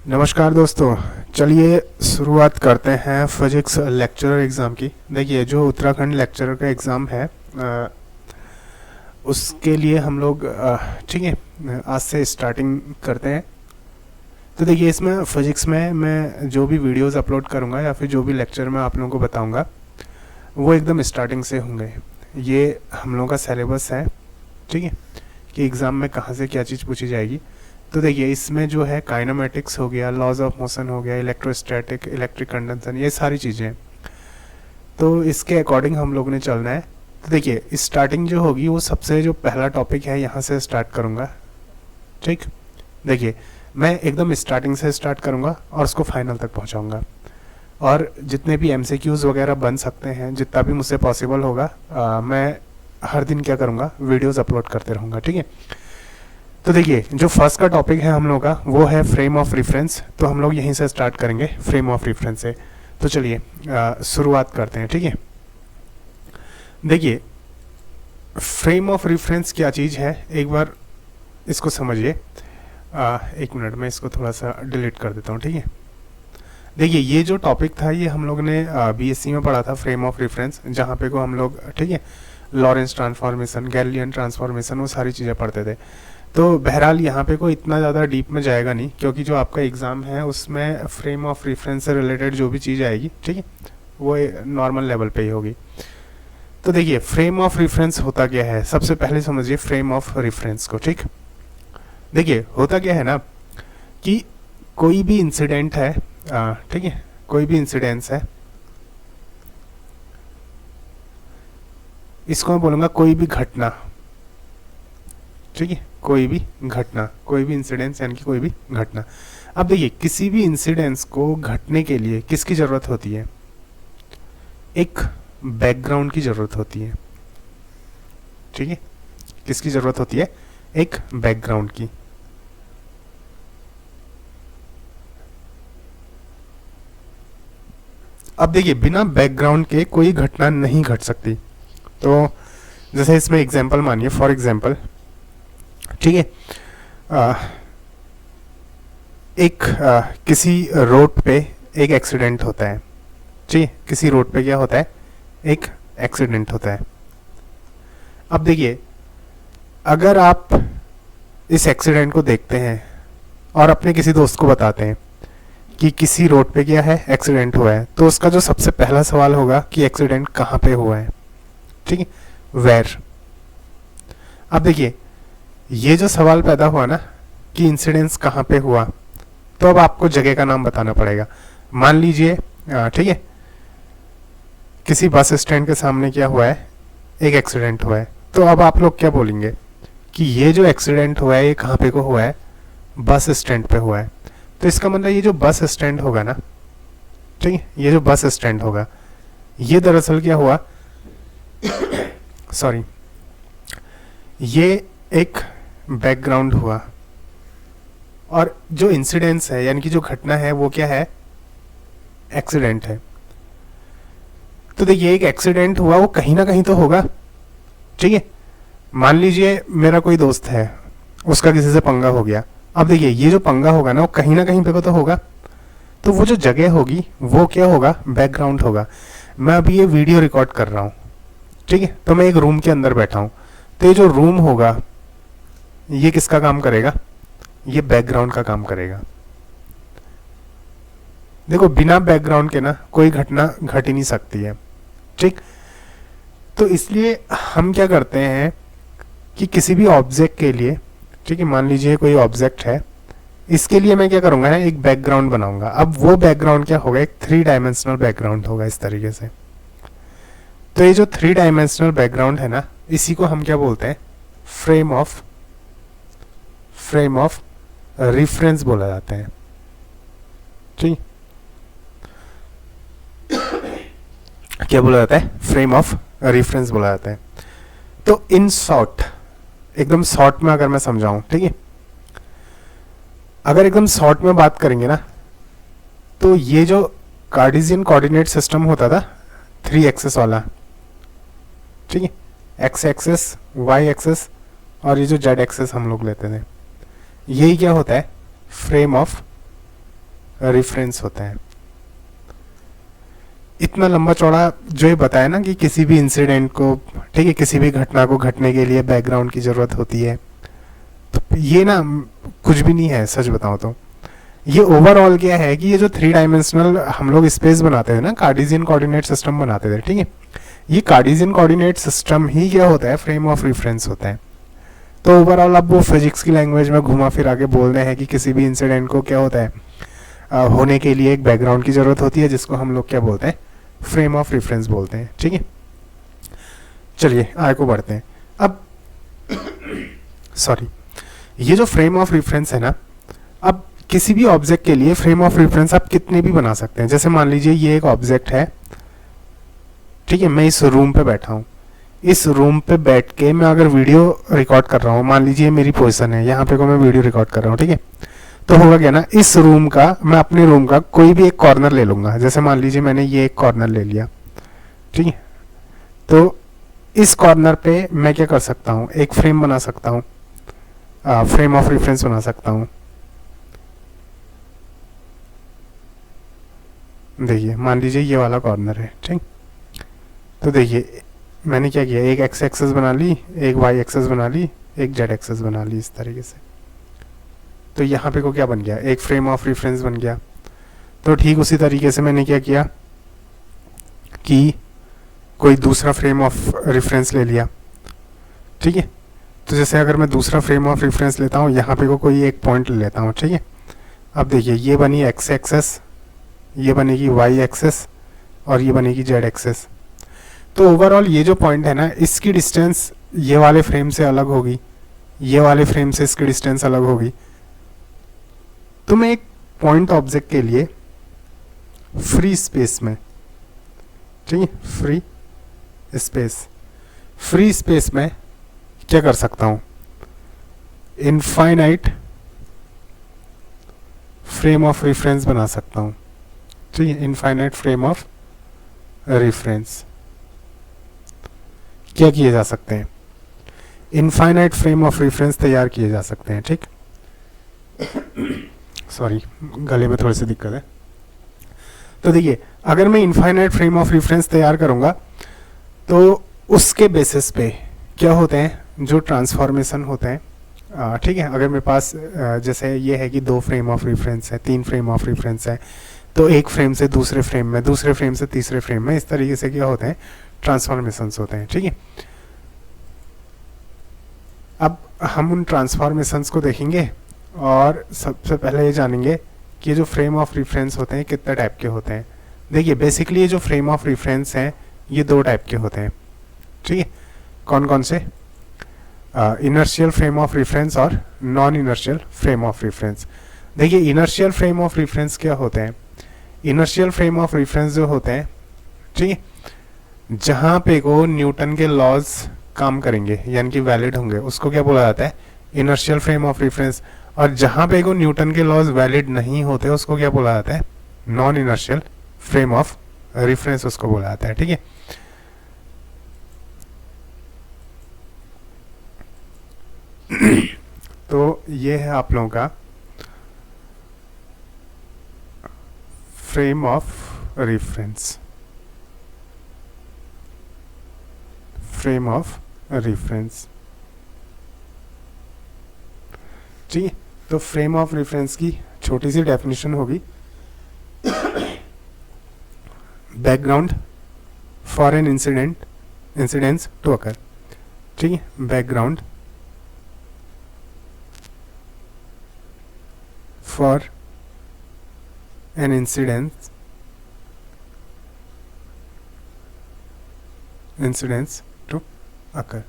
नमस्कार दोस्तों, चलिए शुरुआत करते हैं फिजिक्स लेक्चरर एग्ज़ाम की। देखिए, जो उत्तराखंड लेक्चरर का एग्ज़ाम है उसके लिए हम लोग ठीक है आज से स्टार्टिंग करते हैं। तो देखिए, इसमें फिजिक्स में मैं जो भी वीडियोस अपलोड करूँगा या फिर जो भी लेक्चर मैं आप लोगों को बताऊँगा वो एकदम स्टार्टिंग से होंगे। ये हम लोगों का सिलेबस है, ठीक है, कि एग्ज़ाम में कहाँ से क्या चीज़ पूछी जाएगी। तो देखिए, इसमें जो है काइनेमेटिक्स हो गया, लॉज ऑफ मोशन हो गया, इलेक्ट्रोस्टैटिक, इलेक्ट्रिक कंडक्शन, ये सारी चीज़ें हैं। तो इसके अकॉर्डिंग हम लोग ने चलना है। तो देखिए, स्टार्टिंग जो होगी वो सबसे जो पहला टॉपिक है यहाँ से स्टार्ट करूँगा। ठीक, देखिए मैं एकदम स्टार्टिंग से स्टार्ट करूँगा और उसको फाइनल तक पहुँचाऊँगा। और जितने भी एमसीक्यूज़ वगैरह बन सकते हैं, जितना भी मुझसे पॉसिबल होगा, मैं हर दिन क्या करूँगा, वीडियोज़ अपलोड करते रहूँगा। ठीक है, तो देखिए, जो फर्स्ट का टॉपिक है हम लोग का वो है फ्रेम ऑफ रेफरेंस। तो हम लोग यहीं से स्टार्ट करेंगे, फ्रेम ऑफ रेफरेंस से। तो चलिए शुरुआत करते हैं। ठीक है, देखिए फ्रेम ऑफ रेफरेंस क्या चीज़ है, एक बार इसको समझिए। एक मिनट में इसको थोड़ा सा डिलीट कर देता हूँ। ठीक है, देखिए ये जो टॉपिक था ये हम लोग ने बीएससी में पढ़ा था, फ्रेम ऑफ रेफरेंस, जहाँ पे को हम लोग, ठीक है, लॉरेंस ट्रांसफॉर्मेशन, गैलिलियन ट्रांसफॉर्मेशन, वो सारी चीज़ें पढ़ते थे। तो बहरहाल यहाँ पे कोई इतना ज़्यादा डीप में जाएगा नहीं, क्योंकि जो आपका एग्ज़ाम है उसमें फ्रेम ऑफ रेफरेंस से रिलेटेड जो भी चीज़ आएगी, ठीक है, वो नॉर्मल लेवल पे ही होगी। तो देखिए, फ्रेम ऑफ रेफरेंस होता क्या है, सबसे पहले समझिए फ्रेम ऑफ रेफरेंस को। ठीक, देखिए होता क्या है ना कि कोई भी इंसिडेंट है, ठीक है, कोई भी इंसिडेंस है, इसको मैं बोलूँगा कोई भी घटना। ठीक है, कोई भी घटना, कोई भी इंसिडेंस यानी कि कोई भी घटना। अब देखिए, किसी भी इंसिडेंस को घटने के लिए किसकी ज़रूरत होती है, एक बैकग्राउंड की ज़रूरत होती है। ठीक है, किसकी ज़रूरत होती है, एक बैकग्राउंड की। अब देखिए, बिना बैकग्राउंड के कोई घटना नहीं घट सकती। तो जैसे इसमें एग्जांपल मानिए, फॉर एग्जांपल, ठीक है, किसी रोड पे एक एक्सीडेंट होता है। ठीक है, किसी रोड पे क्या होता है, एक एक्सीडेंट होता है। अब देखिए, अगर आप इस एक्सीडेंट को देखते हैं और अपने किसी दोस्त को बताते हैं कि किसी रोड पे क्या है, एक्सीडेंट हुआ है, तो उसका जो सबसे पहला सवाल होगा कि एक्सीडेंट कहाँ पे हुआ है। ठीक है, वेयर। अब देखिए, ये जो सवाल पैदा हुआ ना कि इंसिडेंस कहाँ पे हुआ, तो अब आपको जगह का नाम बताना पड़ेगा। मान लीजिए, ठीक है, किसी बस स्टैंड के सामने क्या हुआ है, एक एक्सीडेंट हुआ है। तो अब आप लोग क्या बोलेंगे कि ये जो एक्सीडेंट हुआ है ये कहाँ पे को हुआ है, बस स्टैंड पे हुआ है। तो इसका मतलब ये जो बस स्टैंड होगा ना, ठीक है, ये जो बस स्टैंड होगा, ये दरअसल क्या हुआ सॉरी, ये एक बैकग्राउंड हुआ। और जो इंसिडेंस है यानी कि जो घटना है वो क्या है, एक्सीडेंट है। तो देखिए, एक एक्सीडेंट हुआ, वो कहीं ना कहीं तो होगा। ठीक है, मान लीजिए मेरा कोई दोस्त है, उसका किसी से पंगा हो गया। अब देखिए, ये जो पंगा होगा ना वो कहीं ना कहीं पे तो होगा। तो वो जो जगह होगी वो क्या होगा, बैकग्राउंड होगा। मैं अभी ये वीडियो रिकॉर्ड कर रहा हूँ, ठीक है, तो मैं एक रूम के अंदर बैठा हूँ। तो ये जो रूम होगा ये किसका काम करेगा, ये बैकग्राउंड का काम करेगा। देखो, बिना बैकग्राउंड के ना कोई घटना घट ही नहीं सकती है। ठीक, तो इसलिए हम क्या करते हैं कि किसी भी ऑब्जेक्ट के लिए, ठीक है, मान लीजिए कोई ऑब्जेक्ट है, इसके लिए मैं क्या करूंगा ना, एक बैकग्राउंड बनाऊंगा। अब वो बैकग्राउंड क्या होगा, एक 3 डायमेंशनल बैकग्राउंड होगा इस तरीके से। तो ये जो 3 डायमेंशनल बैकग्राउंड है ना, इसी को हम क्या बोलते हैं, फ्रेम ऑफ रेफरेंस बोला जाता है। ठीक, क्या बोला जाता है, फ्रेम ऑफ रेफरेंस बोला जाता है। तो इन शॉर्ट, एकदम शॉर्ट में अगर मैं समझाऊं, ठीक है, अगर एकदम शॉर्ट में बात करेंगे ना, तो ये जो कार्टेशियन कोऑर्डिनेट सिस्टम होता था 3 एक्सेस वाला, ठीक है, एक्स एक्सेस, वाई एक्सेस और ये जो जेड एक्सेस हम लोग लेते थे, यही क्या होता है, फ्रेम ऑफ रेफरेंस होते हैं। इतना लंबा चौड़ा जो ये बताया ना कि किसी भी इंसिडेंट को, ठीक है, किसी भी घटना को घटने के लिए बैकग्राउंड की ज़रूरत होती है, तो ये ना कुछ भी नहीं है सच बताऊं तो। ये ओवरऑल क्या है कि ये जो 3 डायमेंशनल हम लोग स्पेस बनाते थे ना, कार्टेशियन कोऑर्डिनेट सिस्टम बनाते थे, ठीक है, ये कार्टेशियन कोऑर्डिनेट सिस्टम ही क्या होता है, फ्रेम ऑफ रेफरेंस होता है। तो ओवरऑल अब वो फिजिक्स की लैंग्वेज में घुमा फिरा के बोल रहे हैं कि किसी भी इंसिडेंट को क्या होता है, होने के लिए एक बैकग्राउंड की जरूरत होती है, जिसको हम लोग क्या बोलते हैं, फ्रेम ऑफ रेफरेंस बोलते हैं, ठीक है। चलिए आगे को बढ़ते हैं। अब सॉरी, ये जो फ्रेम ऑफ रेफरेंस है ना, अब किसी भी ऑब्जेक्ट के लिए फ्रेम ऑफ रेफरेंस आप कितने भी बना सकते हैं। जैसे मान लीजिए ये एक ऑब्जेक्ट है, ठीक है, मैं इस रूम पे बैठा हूँ, इस रूम पे बैठ के मैं अगर वीडियो रिकॉर्ड कर रहा हूँ, मान लीजिए मेरी पोजीशन है यहाँ पे को मैं वीडियो रिकॉर्ड कर रहा हूँ, ठीक है, तो होगा क्या ना, इस रूम का, मैं अपने रूम का कोई भी एक कॉर्नर ले लूंगा। जैसे मान लीजिए मैंने ये एक कॉर्नर ले लिया, ठीक है, तो इस कॉर्नर पे मैं क्या कर सकता हूँ, एक फ्रेम बना सकता हूँ, फ्रेम ऑफ रेफरेंस बना सकता हूँ। देखिए मान लीजिए ये वाला कॉर्नर है, ठीक, तो देखिए मैंने क्या किया, एक एक्स एक्सेस बना ली, एक वाई एक्सेस बना ली, एक जेड एक्सेस बना ली, इस तरीके से। तो यहाँ पे को क्या बन गया, एक फ्रेम ऑफ रेफरेंस बन गया। तो ठीक उसी तरीके से मैंने क्या किया कि कोई दूसरा फ्रेम ऑफ रेफरेंस ले लिया, ठीक है। तो जैसे अगर मैं दूसरा फ्रेम ऑफ रेफरेंस लेता हूँ, यहाँ पे को कोई एक पॉइंट ले लेता हूँ, ठीक है। अब देखिए ये बनी एक्स एक्सेस, ये बनेगी वाई एक्सेस और ये बनेगी जेड एक्सेस। तो ओवरऑल ये जो पॉइंट है ना, इसकी डिस्टेंस ये वाले फ्रेम से अलग होगी, ये वाले फ्रेम से इसकी डिस्टेंस अलग होगी। तो मैं एक पॉइंट ऑब्जेक्ट के लिए फ्री स्पेस में, ठीक है, फ्री स्पेस में क्या कर सकता हूं, इनफाइनाइट फ्रेम ऑफ रेफरेंस बना सकता हूं, ठीक है, इनफाइनाइट फ्रेम ऑफ रेफरेंस क्या किए जा सकते हैं, इनफाइनाइट फ्रेम ऑफ रेफरेंस तैयार किए जा सकते हैं, ठीक। सॉरी गले में थोड़ी सी दिक्कत है। तो देखिए अगर मैं इनफाइनाइट फ्रेम ऑफ रेफरेंस तैयार करूंगा, तो उसके बेसिस पे क्या होते हैं, जो ट्रांसफॉर्मेशन होते हैं, ठीक है, अगर मेरे पास जैसे ये है कि 2 फ्रेम ऑफ रेफरेंस है, 3 फ्रेम ऑफ रेफरेंस है, तो एक फ्रेम से दूसरे फ्रेम में, दूसरे फ्रेम से तीसरे फ्रेम में, इस तरीके से क्या होते हैं, ट्रांसफॉर्मेशंस होते हैं, ठीक है। अब हम उन ट्रांसफॉर्मेशंस को देखेंगे और सबसे पहले ये जानेंगे कि ये जो फ्रेम ऑफ रेफरेंस होते हैं कितने टाइप के होते हैं। देखिए बेसिकली ये जो फ्रेम ऑफ रेफरेंस हैं ये 2 टाइप के होते हैं, ठीक है। कौन कौन से, इनर्शियल फ्रेम ऑफ रेफरेंस और non inertial frame of reference. देखिए इनर्शियल फ्रेम ऑफ रेफरेंस क्या होते हैं, इनर्शियल फ्रेम ऑफ रेफरेंस जो होते हैं, ठीक है, जहां पे को न्यूटन के लॉज काम करेंगे यानी कि वैलिड होंगे, उसको क्या बोला जाता है, इनर्शियल फ्रेम ऑफ रेफरेंस। और जहां पे को न्यूटन के लॉज वैलिड नहीं होते उसको क्या बोला जाता है, non inertial frame of reference उसको बोला जाता है, ठीक है। तो ये है आप लोगों का frame of reference, frame of reference, ठीक है। तो फ्रेम ऑफ रेफरेंस की छोटी सी डेफिनेशन होगी, background for an incidence to occur, ठीक है, background for an incidence to occur.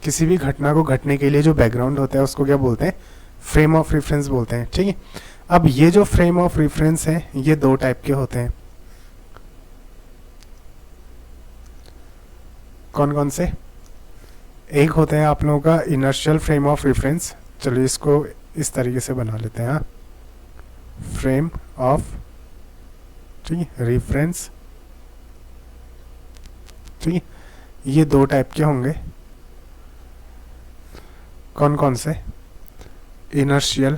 किसी भी घटना को घटने के लिए जो बैकग्राउंड होता है उसको क्या बोलते हैं, फ्रेम ऑफ रेफरेंस बोलते हैं, ठीक है। अब ये जो फ्रेम ऑफ रेफरेंस है ये 2 टाइप के होते हैं, कौन कौन से, एक होते हैं आप लोगों का इनर्शियल फ्रेम ऑफ रेफरेंस, चलिए इसको इस तरीके से बना लेते हैं, फ्रेम ऑफ, ठीक है, रेफरेंस, ठीक है। ये 2 टाइप के होंगे, कौन कौन से, inertial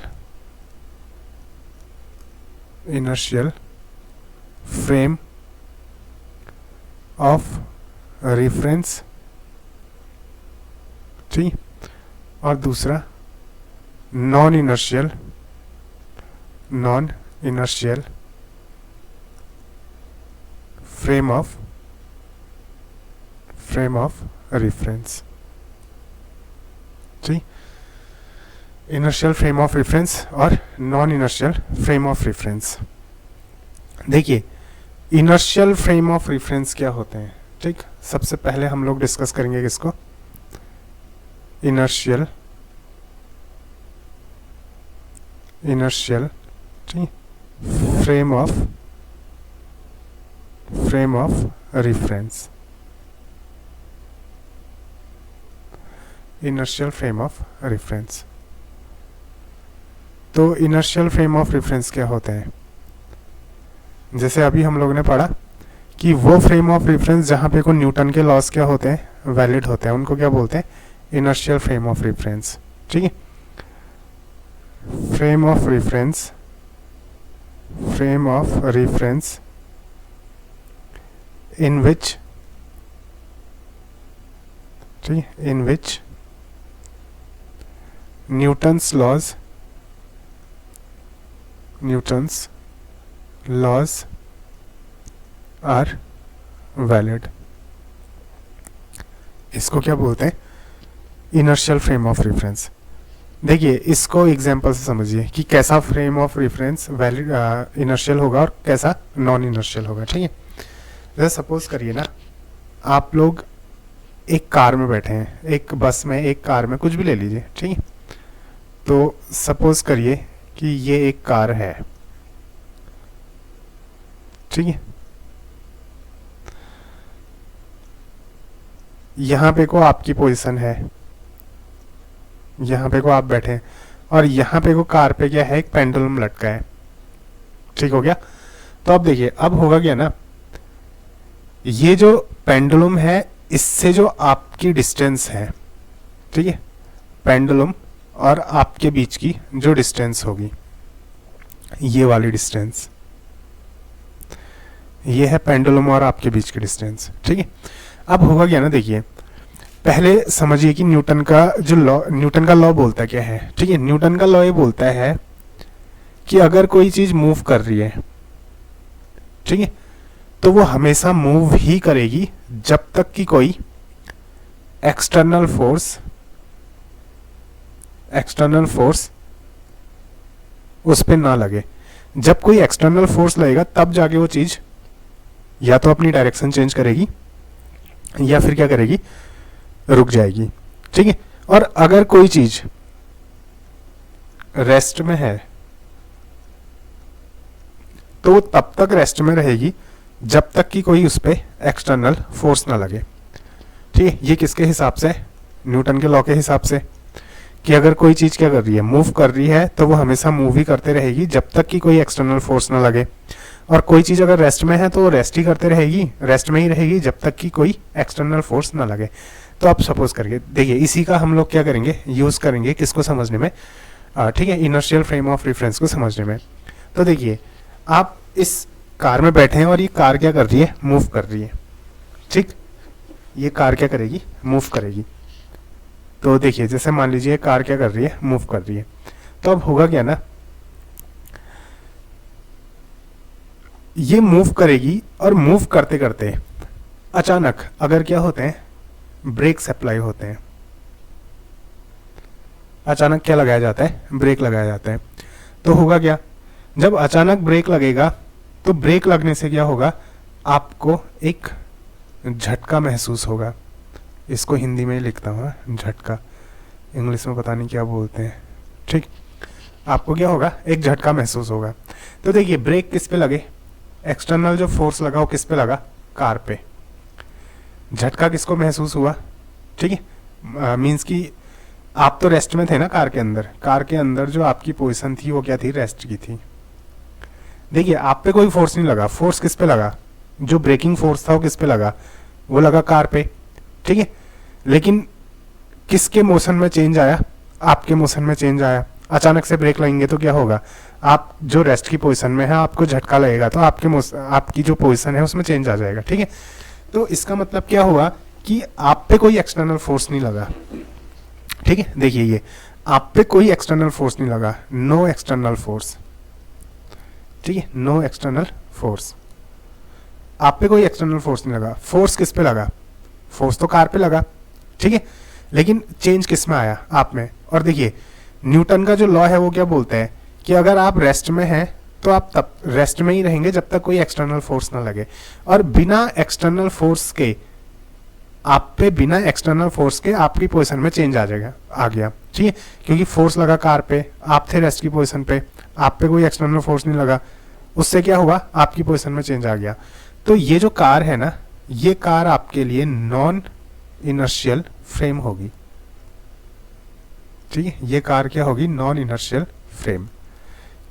frame of reference, ठीक। और दूसरा non inertial frame of reference, ठीक। इनर्शियल फ्रेम ऑफ रेफरेंस और non inertial frame of reference. देखिए इनर्शियल फ्रेम ऑफ रेफरेंस क्या होते हैं, ठीक। सबसे पहले हम लोग डिस्कस करेंगे किसको, इनर्शियल ठीक, frame of reference, inertial frame of reference. तो इनर्शियल फ्रेम ऑफ रेफरेंस क्या होते हैं, जैसे अभी हम लोगों ने पढ़ा कि वो फ्रेम ऑफ रेफरेंस जहाँ पे को न्यूटन के लॉस क्या होते हैं, वैलिड होते हैं, उनको क्या बोलते हैं, इनर्शियल फ्रेम ऑफ रेफरेंस, ठीक है। फ्रेम ऑफ रेफरेंस इन विच, ठीक, इन विच न्यूटन्स लॉज आर वैलिड, इसको क्या बोलते हैं, इनर्शियल फ्रेम ऑफ रेफरेंस। देखिए इसको एग्जांपल से समझिए कि कैसा frame of reference valid inertial होगा और कैसा नॉन इनर्शियल होगा, ठीक है। जैसे सपोज करिए ना, आप लोग एक कार में बैठे हैं, एक बस में, एक कार में, कुछ भी ले लीजिए, ठीक है। तो सपोज करिए कि ये एक कार है, ठीक है। यहाँ पे को आपकी पोजीशन है, यहाँ पे को आप बैठे हैं, और यहाँ पे को कार पे क्या है, एक पेंडुलम लटका है, ठीक हो गया। तो अब देखिए अब होगा क्या ना, ये जो पेंडुलम है इससे जो आपकी डिस्टेंस है, ठीक है, पेंडुलम और आपके बीच की जो डिस्टेंस होगी, ये वाली डिस्टेंस, ये है पेंडुलम और आपके बीच की डिस्टेंस, ठीक है। अब होगा क्या ना, देखिए पहले समझिए कि न्यूटन का जो लॉ, न्यूटन का लॉ बोलता क्या है, ठीक है। न्यूटन का लॉ ये बोलता है कि अगर कोई चीज मूव कर रही है, ठीक है, तो वो हमेशा मूव ही करेगी जब तक कि कोई एक्सटर्नल फोर्स उस पे ना लगे। जब कोई एक्सटर्नल फोर्स लगेगा तब जाके वो चीज या तो अपनी डायरेक्शन चेंज करेगी या फिर क्या करेगी, रुक जाएगी, ठीक है। और अगर कोई चीज रेस्ट में है तो तब तक रेस्ट में रहेगी जब तक कि कोई उस पे एक्सटर्नल फोर्स ना लगे, ठीक है। ये किसके हिसाब से, न्यूटन के लॉ के हिसाब से, कि अगर कोई चीज क्या कर रही है, मूव कर रही है, तो वो हमेशा मूव ही करते रहेगी जब तक कि कोई एक्सटर्नल फोर्स ना लगे। और कोई चीज अगर रेस्ट में है तो वो रेस्ट ही करते रहेगी, रेस्ट में ही रहेगी जब तक कि कोई एक्सटर्नल फोर्स ना लगे। तो आप सपोज करके देखिए, इसी का हम लोग क्या करेंगे, यूज करेंगे किसको समझने में, ठीक है, इनर्शियल फ्रेम ऑफ रेफरेंस को समझने में। तो देखिए आप इस कार में बैठे हैं और ये कार क्या कर रही है, मूव कर रही है, ठीक। ये कार क्या करेगी, मूव करेगी। तो देखिए जैसे मान लीजिए कार क्या कर रही है, मूव कर रही है। तो अब होगा क्या ना, ये मूव करेगी और मूव करते करते अचानक अगर क्या होते हैं, ब्रेक्स अप्लाई होते हैं, अचानक क्या लगाया जाता है, ब्रेक लगाया जाता है। तो होगा क्या, जब अचानक ब्रेक लगेगा तो ब्रेक लगने से क्या होगा, आपको एक झटका महसूस होगा। इसको हिंदी में ही लिखता हूँ, झटका, इंग्लिश में पता नहीं क्या बोलते हैं, ठीक। आपको क्या होगा, एक झटका महसूस होगा। तो देखिए ब्रेक किस पे लगे, एक्सटर्नल जो फोर्स लगा वो किस पे लगा, कार पे। झटका किसको महसूस हुआ, ठीक है, मीन्स कि आप तो रेस्ट में थे ना कार के अंदर जो आपकी पोजीशन थी वो क्या थी, रेस्ट की थी। देखिए आप पे कोई फोर्स नहीं लगा, फोर्स किस पे लगा, जो ब्रेकिंग फोर्स था वो किस पे लगा, वो लगा कार पे, ठीक है। लेकिन किसके मोशन में चेंज आया, आपके मोशन में चेंज आया। अचानक से ब्रेक लगेंगे तो क्या होगा, आप जो रेस्ट की पोजीशन में है आपको झटका लगेगा तो आपकी जो पोजीशन है उसमें चेंज आ जाएगा, ठीक है। तो इसका मतलब क्या हुआ कि आप पे कोई एक्सटर्नल फोर्स नहीं लगा, ठीक है। देखिए ये आप पे कोई एक्सटर्नल फोर्स नहीं लगा, नो एक्सटर्नल फोर्स, ठीक है, नो एक्सटर्नल फोर्स, आप पे कोई एक्सटर्नल फोर्स नहीं लगा। फोर्स किस पे लगा, फोर्स तो कार पे लगा, ठीक है, लेकिन चेंज किस में आया, आप में। और देखिए न्यूटन का जो लॉ है वो क्या बोलता है कि अगर आप रेस्ट में हैं तो आप तब रेस्ट में ही रहेंगे जब तक कोई एक्सटर्नल फोर्स ना लगे, और बिना एक्सटर्नल फोर्स के आप पे, बिना एक्सटर्नल फोर्स के आपकी पोजीशन में चेंज आ गया, ठीक है, क्योंकि फोर्स लगा कार पे, आप थे रेस्ट की पोजीशन पे, आप पे कोई एक्सटर्नल फोर्स नहीं लगा, उससे क्या हुआ, आपकी पोजीशन में चेंज आ गया। तो ये जो कार है ना, ये कार आपके लिए नॉन इनर्शियल फ्रेम होगी, ठीक है, ये कार क्या होगी, नॉन इनर्शियल फ्रेम,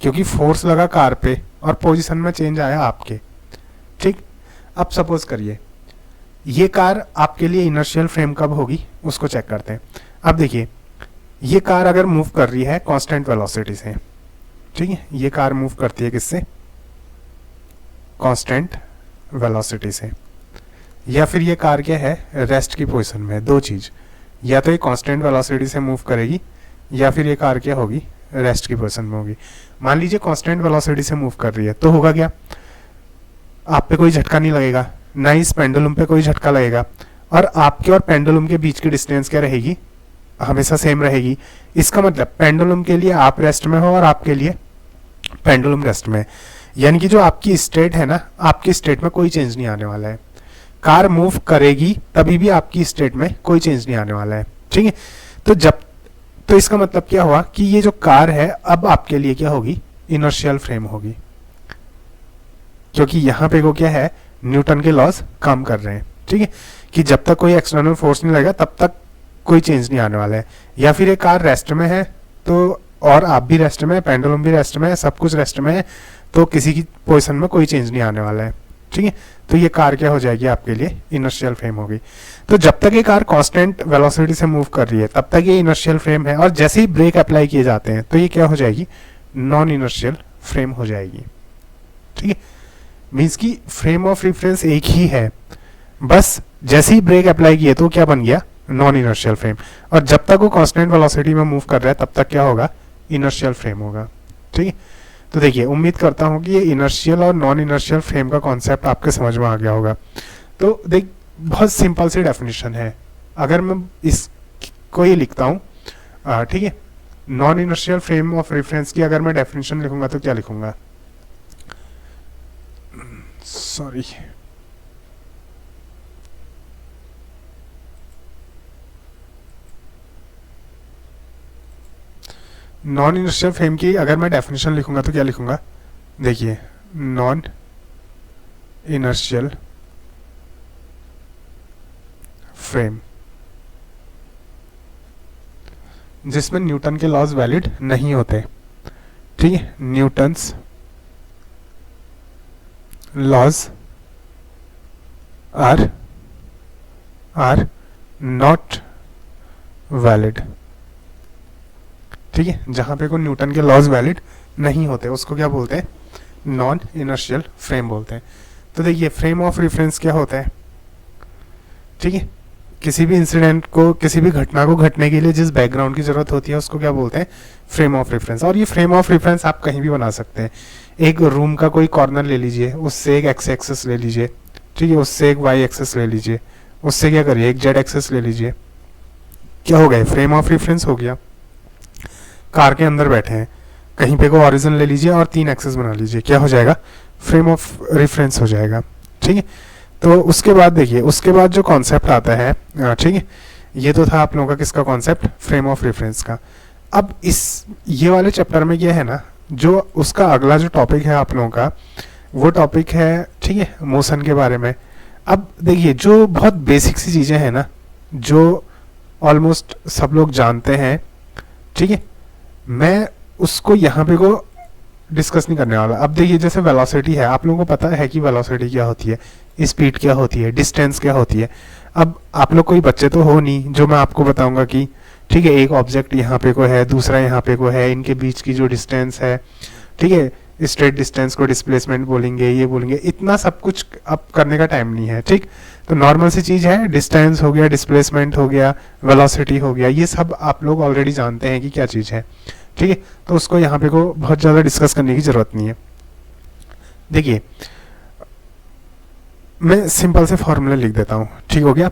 क्योंकि फोर्स लगा कार पे और पोजीशन में चेंज आया आपके, ठीक। अब सपोज करिए ये कार आपके लिए इनर्शियल फ्रेम कब होगी, उसको चेक करते हैं। अब देखिए ये कार अगर मूव कर रही है कांस्टेंट वेलोसिटी से, ठीक है, ये कार मूव करती है किससे, कांस्टेंट वेलोसिटी से, या फिर ये कार क्या है, रेस्ट की पोजीशन में। दो चीज, या तो ये कांस्टेंट वेलोसिटी से मूव करेगी या फिर ये कार क्या होगी, रेस्ट की पोजीशन में होगी। मान लीजिए कांस्टेंट वेलोसिटी से मूव कर रही है तो होगा क्या, आप पे कोई झटका नहीं लगेगा, ना ही इस पेंडुलम पे कोई झटका लगेगा, और आपके और पेंडुलम के बीच की डिस्टेंस क्या रहेगी, हमेशा सेम रहेगी। इसका मतलब पेंडुलम के लिए आप रेस्ट में हो और आपके लिए पेंडुलम रेस्ट में, यानी कि जो आपकी स्टेट है ना, आपकी स्टेट में कोई चेंज नहीं आने वाला है। कार मूव करेगी तभी भी आपकी स्टेट में कोई चेंज नहीं आने वाला है, ठीक है। तो इसका मतलब क्या हुआ कि ये जो कार है अब आपके लिए क्या होगी, इनर्शियल फ्रेम होगी, क्योंकि यहां पे को क्या है, न्यूटन के लॉज काम कर रहे हैं, ठीक है, कि जब तक कोई एक्सटर्नल फोर्स नहीं लगेगा तब तक कोई चेंज नहीं आने वाला है। या फिर ये कार रेस्ट में है तो, और आप भी रेस्ट में, पेंडुलम भी रेस्ट में है, सब कुछ रेस्ट में है, तो किसी की पोजीशन में कोई चेंज नहीं आने वाला है, ठीक है। तो ये कार क्या हो जाएगी, आपके लिए इनर्शियल फ्रेम होगी। तो जब तक ये कार कांस्टेंट वेलोसिटी से मूव कर रही है तब तक ये इनर्शियल फ्रेम है, और जैसे ही ब्रेक अप्लाई किए जाते हैं तो ये क्या हो जाएगी, नॉन इनर्शियल फ्रेम हो जाएगी, ठीक है। मीन्स की फ्रेम ऑफ रेफरेंस एक ही है, बस जैसे ही ब्रेक अप्लाई किए तो क्या बन गया, नॉन इनर्शियल फ्रेम, और जब तक वो कांस्टेंट वेलोसिटी में मूव कर रहा है तब तक क्या होगा, इनर्शियल फ्रेम होगा, ठीक है। तो देखिए उम्मीद करता हूं कि ये इनर्शियल और नॉन इनर्शियल फ्रेम का कॉन्सेप्ट आपके समझ में आ गया होगा। तो देख बहुत सिंपल सी डेफिनेशन है, अगर मैं इसको ही लिखता हूँ, ठीक है, non inertial frame of reference की अगर मैं डेफिनेशन लिखूंगा तो क्या लिखूंगा, सॉरी, नॉन इनर्शियल फ्रेम की अगर मैं डेफिनेशन लिखूंगा तो क्या लिखूंगा, देखिए नॉन इनर्शियल फ्रेम जिसमें न्यूटन के लॉज वैलिड नहीं होते, ठीक है, Newton's laws are not valid, ठीक है, जहां पे कोई न्यूटन के लॉज वैलिड नहीं होते उसको क्या बोलते हैं, नॉन इनर्शियल फ्रेम बोलते हैं। तो देखिए फ्रेम ऑफ रेफरेंस क्या होता है, ठीक है, किसी भी इंसिडेंट को, किसी भी घटना को घटने के लिए जिस बैकग्राउंड की जरूरत होती है उसको क्या बोलते हैं, फ्रेम ऑफ रेफरेंस। और ये फ्रेम ऑफ रेफरेंस आप कहीं भी बना सकते हैं, एक रूम का कोई कॉर्नर ले लीजिए, उससे एक एक्स एक्सेस ले लीजिए, ठीक है, उससे एक वाई एक्सेस ले लीजिए, उससे क्या करिए एक जेड एक्सेस ले लीजिए, क्या हो गया, फ्रेम ऑफ रेफरेंस हो गया। कार के अंदर बैठे हैं, कहीं पे को ऑरिजिन ले लीजिए और 3 एक्सेस बना लीजिए, क्या हो जाएगा, फ्रेम ऑफ रेफरेंस हो जाएगा, ठीक है। तो उसके बाद देखिए, उसके बाद जो कॉन्सेप्ट आता है, ठीक है, ये तो था आप लोगों का किसका कॉन्सेप्ट, फ्रेम ऑफ रेफरेंस का। अब ये वाले चैप्टर में क्या है ना, जो उसका अगला जो टॉपिक है आप लोगों का, वो टॉपिक है, ठीक है, मोशन के बारे में। अब देखिए जो बहुत बेसिक सी चीजें हैं ना, जो ऑलमोस्ट सब लोग जानते हैं, ठीक है, मैं उसको यहाँ पे को डिस्कस नहीं करने वाला। अब देखिए जैसे वेलोसिटी है, आप लोगों को पता है कि वेलोसिटी क्या होती है, स्पीड क्या होती है, डिस्टेंस क्या होती है। अब आप लोग कोई बच्चे तो हो नहीं जो मैं आपको बताऊंगा कि ठीक है, एक ऑब्जेक्ट यहाँ पे को है, दूसरा यहाँ पे को है, इनके बीच की जो डिस्टेंस है, ठीक है, स्ट्रेट डिस्टेंस को डिस्प्लेसमेंट बोलेंगे, ये बोलेंगे, इतना सब कुछ अब करने का टाइम नहीं है। ठीक, तो नॉर्मल सी चीज है, डिस्टेंस हो गया, डिस्प्लेसमेंट हो गया, वेलोसिटी हो गया, ये सब आप लोग ऑलरेडी जानते हैं कि क्या चीज है। ठीक है, तो उसको यहाँ पे को बहुत ज्यादा डिस्कस करने की जरूरत नहीं है। देखिए मैं सिंपल से फॉर्मूला लिख देता हूँ, ठीक हो गया।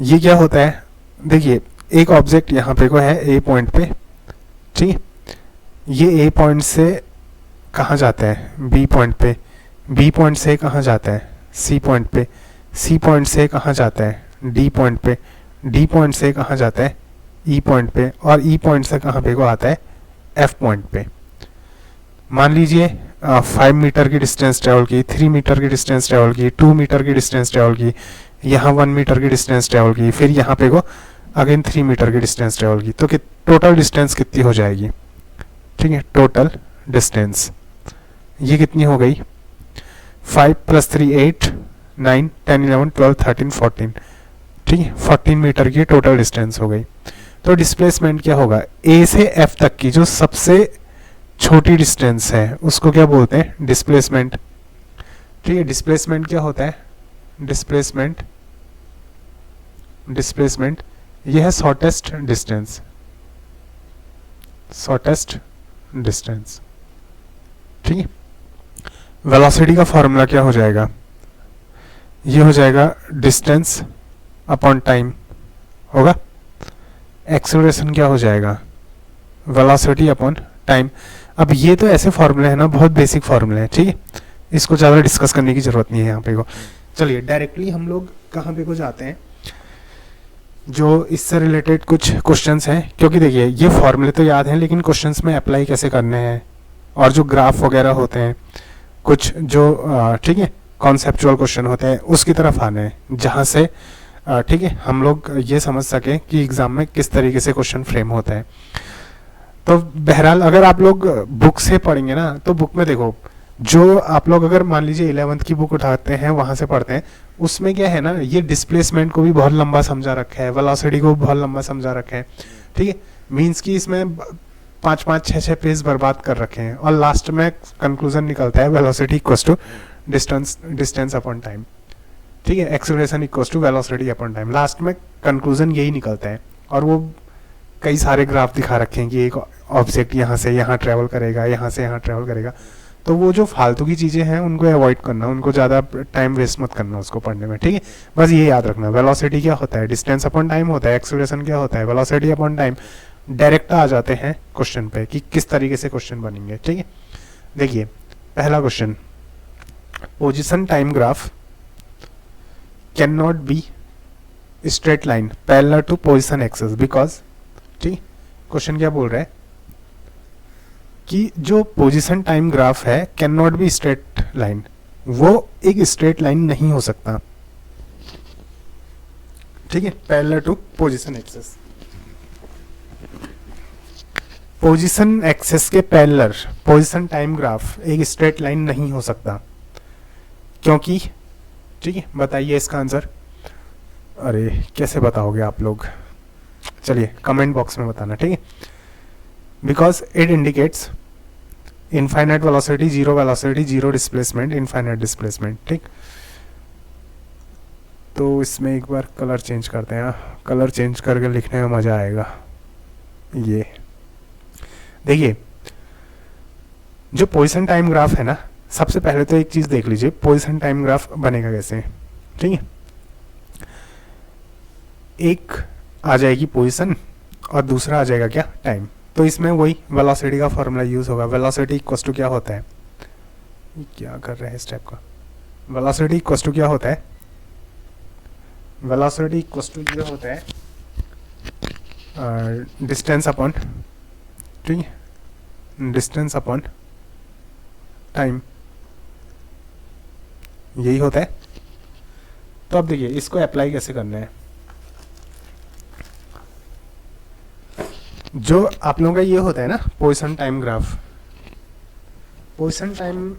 ये क्या होता है, देखिए एक ऑब्जेक्ट यहाँ पे को है ए पॉइंट पे, ठीक है, ये ए पॉइंट से कहाँ जाता है, बी पॉइंट पे, बी पॉइंट से कहाँ जाता है, सी पॉइंट पे, सी पॉइंट से कहाँ जाता है, डी पॉइंट पे, डी पॉइंट से कहाँ जाता है, ई पॉइंट पे, और ई पॉइंट से कहाँ पे को आता है, एफ पॉइंट पे। मान लीजिए 5 मीटर की डिस्टेंस ट्रेवल की, 3 मीटर की डिस्टेंस ट्रेवल की, 2 मीटर की डिस्टेंस ट्रेवल की, यहाँ 1 मीटर की डिस्टेंस ट्रेवल की, फिर यहाँ पे को अगेन 3 मीटर की डिस्टेंस ट्रेवल की, तो टोटल डिस्टेंस कितनी हो जाएगी। ठीक है, टोटल डिस्टेंस ये कितनी हो गई, 5 + 3 8 9 10 11 12 13 14, ठीक है, 14 मीटर की टोटल डिस्टेंस हो गई। तो डिस्प्लेसमेंट क्या होगा, ए से एफ तक की जो सबसे छोटी डिस्टेंस है उसको क्या बोलते हैं, डिस्प्लेसमेंट। ठीक है, डिस्प्लेसमेंट क्या होता है, डिस्प्लेसमेंट, डिस्प्लेसमेंट यह है शॉर्टेस्ट डिस्टेंस, शॉर्टेस्ट डिस्टेंस। ठीक है, वेलोसिटी का फॉर्मूला क्या हो जाएगा, ये हो जाएगा डिस्टेंस अपॉन टाइम होगा। एक्सेलरेशन क्या हो जाएगा, वेलोसिटी अपॉन टाइम। अब ये तो ऐसे फॉर्मूले हैं ना, बहुत बेसिक फॉर्मूले हैं, ठीक है, इसको ज़्यादा डिस्कस करने की जरूरत नहीं है यहाँ पे को। चलिए डायरेक्टली हम लोग कहाँ पे को जाते हैं, जो इससे रिलेटेड कुछ क्वेश्चंस हैं, क्योंकि देखिए ये फॉर्मूले तो याद हैं लेकिन क्वेश्चंस में अप्लाई कैसे करने हैं, और जो ग्राफ वगैरह होते हैं कुछ जो ठीक है कॉन्सेप्चुअल क्वेश्चन होते हैं उसकी तरफ आने हैं, जहाँ से ठीक है हम लोग ये समझ सकें कि एग्जाम में किस तरीके से क्वेश्चन फ्रेम होता है। तो बहरहाल अगर आप लोग बुक से पढ़ेंगे ना, तो बुक में देखो, जो आप लोग अगर मान लीजिए 11th की बुक उठाते हैं वहां से पढ़ते हैं, उसमें क्या है ना, ये डिस्प्लेसमेंट को भी बहुत लंबा समझा रखा है, वेलोसिटी को भी बहुत लंबा समझा रखा है। ठीक है, मीन्स की इसमें 5-5 6-6 पेज बर्बाद कर रखे हैं, और लास्ट में कंक्लूजन निकलता है velocity equals to distance upon time. ठीक है, acceleration equals to velocity upon time, last में कंक्लूजन यही निकलता है। और वो कई सारे ग्राफ दिखा रखे हैं कि एक ऑब्जेक्ट यहाँ से यहाँ ट्रेवल करेगा, यहाँ से यहाँ ट्रेवल करेगा। तो वो जो फालतू की चीज़ें हैं उनको अवॉइड करना, उनको ज़्यादा टाइम वेस्ट मत करना उसको पढ़ने में। ठीक है, बस ये याद रखना, वेलोसिटी क्या होता है, डिस्टेंस अपॉन टाइम होता है, एक्सेलरेशन क्या होता है, वेलोसिटी अपॉन टाइम। डायरेक्ट आ जाते हैं क्वेश्चन पे कि किस तरीके से क्वेश्चन बनेंगे। ठीक है, देखिए पहला question, position time graph can not be straight line parallel to position axis because. ठीक, क्वेश्चन क्या बोल रहा है कि जो पोजीशन टाइम ग्राफ है can not be straight line, वो एक स्ट्रेट लाइन नहीं हो सकता। ठीक है, parallel to position axis, position axis के पैरेलल पोजीशन टाइम ग्राफ एक स्ट्रेट लाइन नहीं हो सकता, क्योंकि, ठीक है बताइए इसका आंसर। अरे कैसे बताओगे आप लोग, चलिए कमेंट बॉक्स में बताना। ठीक है, because it indicates infinite velocity, zero displacement, infinite displacement. ठीक, तो इसमें एक बार कलर चेंज करते हैं, कलर चेंज करके लिखने में मजा आएगा। ये देखिए जो पोजीशन टाइम ग्राफ है ना, सबसे पहले तो एक चीज देख लीजिए, पोजीशन टाइम ग्राफ बनेगा कैसे। ठीक है, एक आ जाएगी पोजीशन और दूसरा आ जाएगा क्या, टाइम। तो इसमें वही वेलोसिटी का फॉर्मूला यूज होगा। वेलोसिटी इक्वल्स टू क्या होता है, क्या कर रहे हैं इस टाइप का, वेलोसिटी इक्वल्स टू क्या होता है, वेलोसिटी इक्वल्स टू ये होता है डिस्टेंस अपॉन, ठीक है, डिस्टेंस अपॉन टाइम, यही होता है। तो अब देखिए इसको अप्लाई कैसे करना है। जो आप लोगों का ये होता है ना position time graph, position time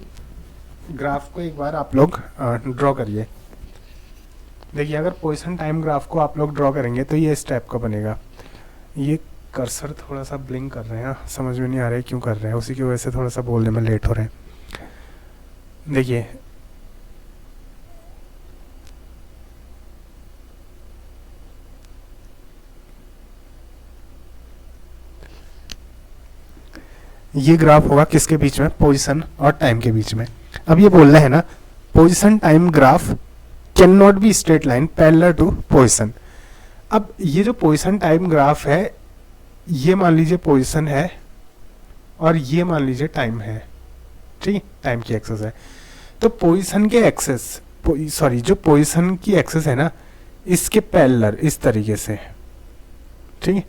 graph को एक बार आप लोग ड्रॉ करिए। देखिए अगर पोजीशन टाइम ग्राफ को आप लोग ड्रॉ करेंगे तो ये इस टाइप का बनेगा। ये कर्सर थोड़ा सा ब्लिंक कर रहे हैं, समझ में नहीं आ रहा है क्यों कर रहे हैं, उसी की वजह से थोड़ा सा बोलने में लेट हो रहे हैं। देखिए ये ग्राफ होगा किसके बीच में, पोजीशन और टाइम के बीच में। अब ये बोल रहे हैं ना, position time graph can not be straight line parallel to position. अब ये जो पोजीशन टाइम ग्राफ है, ये मान लीजिए पोजीशन है और ये मान लीजिए टाइम है, ठीक है, टाइम की एक्सेस है। तो पोजीशन के एक्सेस, सॉरी जो पोजीशन की एक्सेस है ना, इसके पैरेलल इस तरीके से, ठीक है,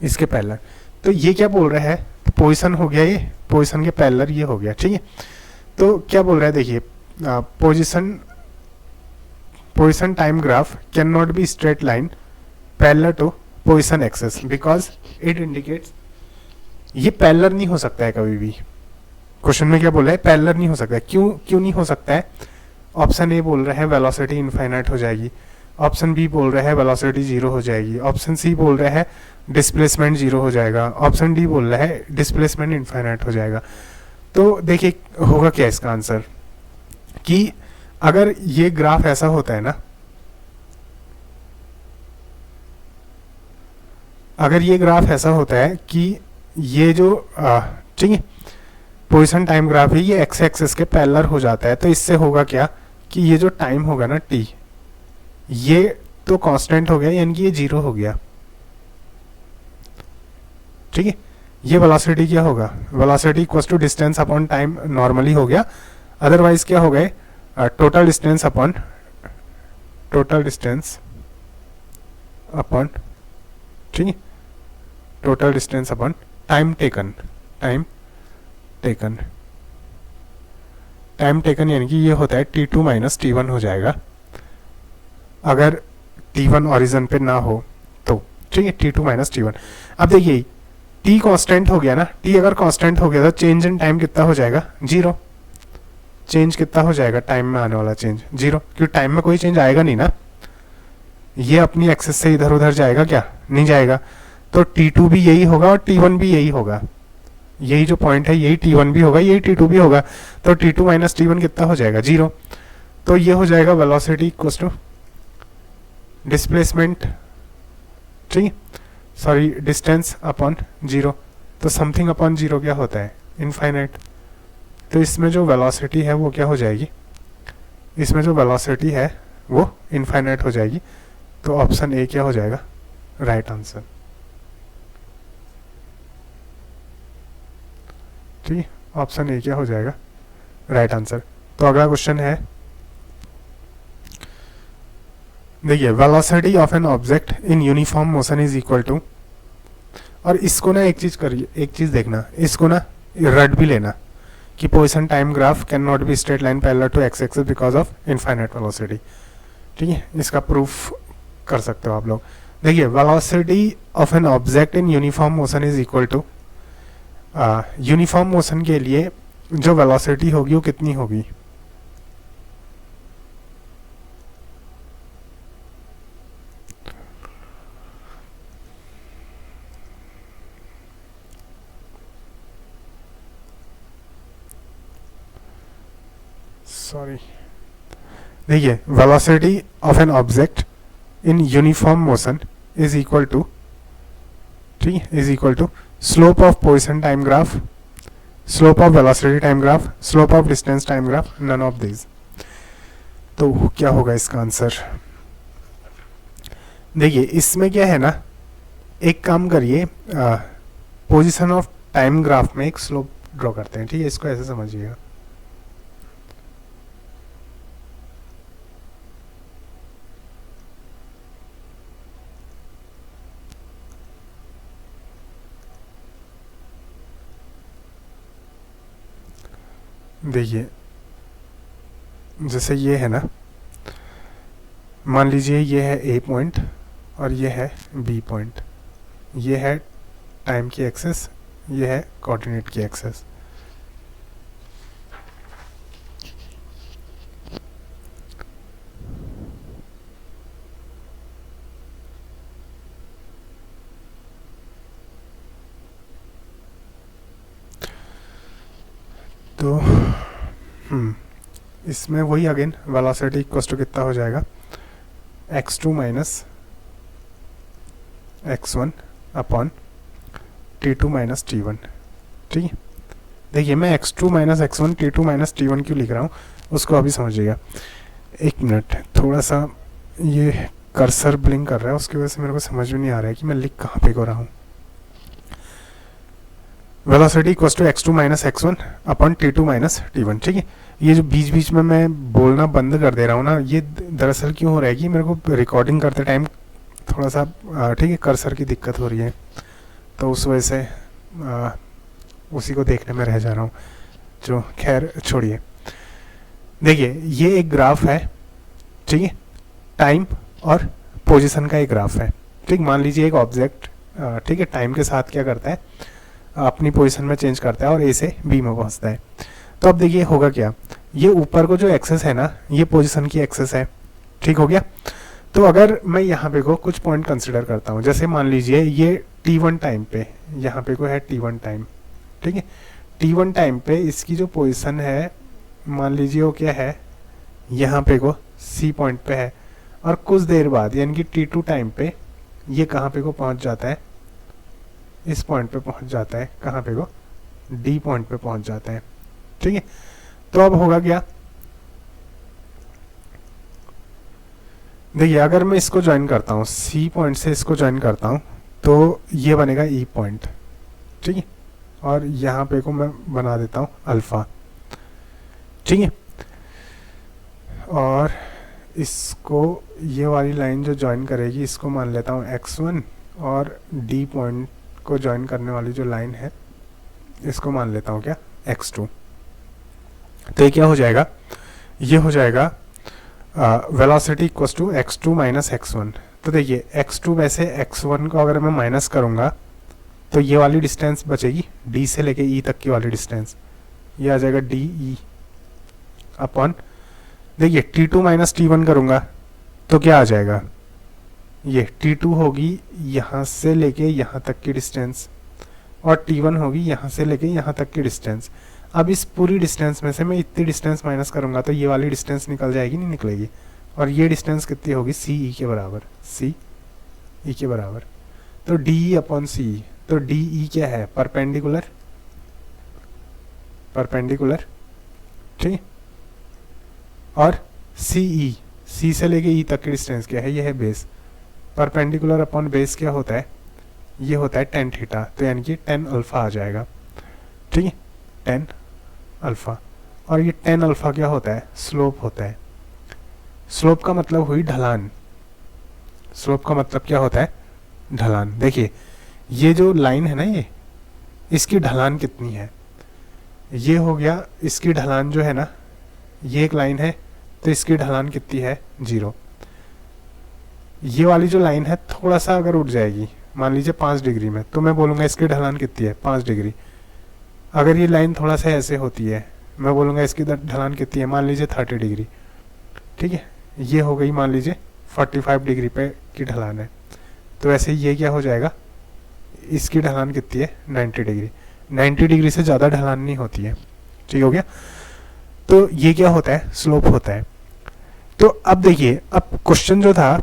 इसके पैरेलल। तो ये क्या बोल रहा है, पोजीशन हो गया, ये पोजीशन के पैरेलल ये हो गया, ठीक है। तो क्या बोल रहा है, देखिए position time graph can not be straight line parallel to position axis because it indicates, ये पैरेलल नहीं हो सकता है कभी भी। क्वेश्चन में क्या बोल रहा है, पैरेलल नहीं हो सकता है। क्यों नहीं हो सकता है? ऑप्शन ए बोल रहा है वेलोसिटी इनफाइनाइट हो जाएगी, ऑप्शन बी बोल रहा है वेलोसिटी जीरो हो जाएगी, ऑप्शन सी बोल रहा है डिस्प्लेसमेंट जीरो हो जाएगा, ऑप्शन डी बोल रहा है डिस्प्लेसमेंट इनफाइनाइट हो जाएगा। तो देखिए होगा क्या इसका आंसर, कि अगर ये ग्राफ ऐसा होता है ना, अगर ये ग्राफ ऐसा होता है कि ये जो ठीक है पोजीशन टाइम ग्राफ है, ये एक्स एक्सिस के पैरेलल हो जाता है, तो इससे होगा क्या कि ये जो टाइम होगा ना टी, ये तो कांस्टेंट हो गया, यानी कि ये जीरो हो गया, ठीक है। ये वेलोसिटी क्या होगा, velocity equals to distance upon time normally हो गया। अदरवाइज क्या हो गए, टोटल डिस्टेंस अपॉन ठीक है, total distance upon time taken, time taken यानी कि ये होता है t2 माइनस t1 हो जाएगा, अगर t1 ओरिजिन पे ना हो तो, ठीक है, t2 माइनस t1। अब देखिए t कांस्टेंट हो गया ना, t अगर कांस्टेंट हो गया तो चेंज इन टाइम कितना हो जाएगा, जीरो। चेंज कितना हो जाएगा टाइम में आने वाला चेंज, जीरो, क्योंकि टाइम में कोई चेंज आएगा नहीं ना, ये अपनी एक्सेस से इधर उधर जाएगा क्या, नहीं जाएगा। तो t2 भी यही होगा और t1 भी यही होगा, यही जो पॉइंट है यही t1 भी होगा, यही t2 भी होगा। तो t2 माइनस t1 कितना हो जाएगा, जीरो। तो ये हो जाएगा वेलोसिटी इक्वल्स टू डिस्प्लेसमेंट, ठीक है, सॉरी डिस्टेंस अपॉन जीरो। तो समथिंग अपॉन जीरो क्या होता है, इनफाइनाइट। तो इसमें जो वेलोसिटी है वो क्या हो जाएगी, इसमें जो वेलोसिटी है वो इनफाइनाइट हो जाएगी। तो ऑप्शन ए क्या हो जाएगा, राइट आंसर, ठीक है, ऑप्शन ए क्या हो जाएगा, राइट आंसर। तो अगला क्वेश्चन है, देखिए velocity of an object in uniform motion is equal to, और इसको ना एक चीज करिए, एक चीज देखना, इसको ना रट भी लेना कि position time graph can not be straight line parallel to x axis because of infinite velocity, ठीक है, इसका प्रूफ कर सकते हो आप लोग। देखिए velocity of an object in uniform motion is equal to, uniform motion के लिए जो वेलोसिटी होगी वो कितनी होगी, सॉरी, देखिए velocity of an object in uniform motion is equal to, ठीक है, is equal to slope of position time graph, slope of velocity time graph, slope of distance time graph, none of this. तो क्या होगा इसका answer, देखिए इसमें क्या है ना, एक काम करिए, पोजीशन ऑफ टाइम ग्राफ में एक स्लोप ड्रॉ करते हैं, ठीक है, इसको ऐसे समझिएगा। देखिए जैसे ये है ना, मान लीजिए ये है ए पॉइंट और ये है बी पॉइंट, ये है टाइम की एक्सेस, ये है कोऑर्डिनेट की एक्सेस। तो इसमें वही अगेन वेलोसिटी इक्वल टू कितना हो जाएगा, x2 minus x1 upon t2 minus t1। ठीक है, देखिए मैं x2 minus x1 t2 minus t1 क्यों लिख रहा हूँ उसको अभी समझिएगा। एक मिनट, थोड़ा सा ये कर्सर ब्लिंक कर रहा है, उसकी वजह से मेरे को समझ में नहीं आ रहा है कि मैं लिख कहाँ पे को रहा हूँ। Velocity equals to x2 minus x1 upon t2 minus t1। ठीक है, ये जो बीच बीच में मैं बोलना बंद कर दे रहा हूँ ना, ये दरअसल क्यों हो रहा है कि मेरे को रिकॉर्डिंग करते टाइम थोड़ा सा ठीक है कर्सर की दिक्कत हो रही है, तो उस वजह से उसी को देखने में रह जा रहा हूँ, जो खैर छोड़िए। देखिए ये एक ग्राफ है, ठीक है, टाइम और पोजीशन का एक ग्राफ है। ठीक, मान लीजिए एक ऑब्जेक्ट ठीक है टाइम के साथ क्या करता है, अपनी पोजीशन में चेंज करता है और ए से बी में पहुंचता है। तो अब देखिए होगा क्या, ये ऊपर को जो एक्सेस है ना, ये पोजीशन की एक्सेस है। ठीक हो गया, तो अगर मैं यहाँ पे को कुछ पॉइंट कंसिडर करता हूँ, जैसे मान लीजिए ये t1 टाइम पे, यहाँ पे को है t1 टाइम। ठीक है, t1 टाइम पे इसकी जो पोजीशन है मान लीजिए वो क्या है, यहाँ पे को c पॉइंट पे है, और कुछ देर बाद यानी कि t2 टाइम पे ये कहाँ पे को पहुँच जाता है, इस पॉइंट पे पहुँच जाता है, कहाँ पे को d पॉइंट पे पहुँच जाता है। ठीक है, तो अब होगा क्या, देखिए अगर मैं इसको ज्वाइन करता हूँ C पॉइंट से, इसको ज्वाइन करता हूँ तो ये बनेगा E पॉइंट। ठीक है, और यहाँ पे को मैं बना देता हूँ अल्फा। ठीक है, और इसको ये वाली लाइन जो ज्वाइन करेगी इसको मान लेता हूँ x1, और D पॉइंट को ज्वाइन करने वाली जो लाइन है इसको मान लेता हूँ क्या, x2। तो ये क्या हो जाएगा, ये हो जाएगा velocity equals to x2 minus x1। तो देखिए x2 वैसे x1 को अगर मैं माइनस करूँगा तो ये वाली डिस्टेंस बचेगी d से लेके e तक की वाली डिस्टेंस, ये आ जाएगा डी अपॉन, देखिए t2 माइनस t1 करूँगा तो क्या आ जाएगा, ये t2 होगी यहाँ से लेके यहाँ तक की डिस्टेंस, और t1 होगी यहाँ से लेके यहाँ तक की डिस्टेंस। अब इस पूरी डिस्टेंस में से मैं इतनी डिस्टेंस माइनस करूंगा तो ये वाली डिस्टेंस निकल जाएगी, नहीं निकलेगी, और ये डिस्टेंस कितनी होगी, सी ई के बराबर, सी ई के बराबर। तो डी ई अपॉन सी ई, तो डी ई क्या है, परपेंडिकुलर, परपेंडिकुलर। ठीक, और सी ई, सी से लेके ई तक की डिस्टेंस क्या है, ये है बेस। परपेंडिकुलर अपॉन बेस क्या होता है, ये होता है टेन थीटा, तो यानी कि 10 अल्फा आ जाएगा। ठीक है, 10 अल्फा, और ये 10 अल्फा क्या होता है, स्लोप होता है। स्लोप का मतलब हुई ढलान, स्लोप का मतलब क्या होता है, ढलान। देखिए ये जो लाइन है ना, ये इसकी ढलान कितनी है, ये हो गया इसकी ढलान जो है ना, ये एक लाइन है तो इसकी ढलान कितनी है, 0। ये वाली जो लाइन है थोड़ा सा अगर उठ जाएगी, मान लीजिए 5 डिग्री में, तो मैं बोलूँगा इसकी ढलान कितनी है, 5 डिग्री। अगर ये लाइन थोड़ा सा ऐसे होती है, मैं बोलूँगा इसकी ढलान कितनी है, मान लीजिए 30 डिग्री। ठीक है, ये हो गई मान लीजिए 45 डिग्री पे की ढलान है, तो ऐसे ये क्या हो जाएगा, इसकी ढलान कितनी है, 90 डिग्री। 90 डिग्री से ज़्यादा ढलान नहीं होती है। ठीक हो गया, तो ये क्या होता है, स्लोप होता है। तो अब देखिए, अब क्वेश्चन जो था,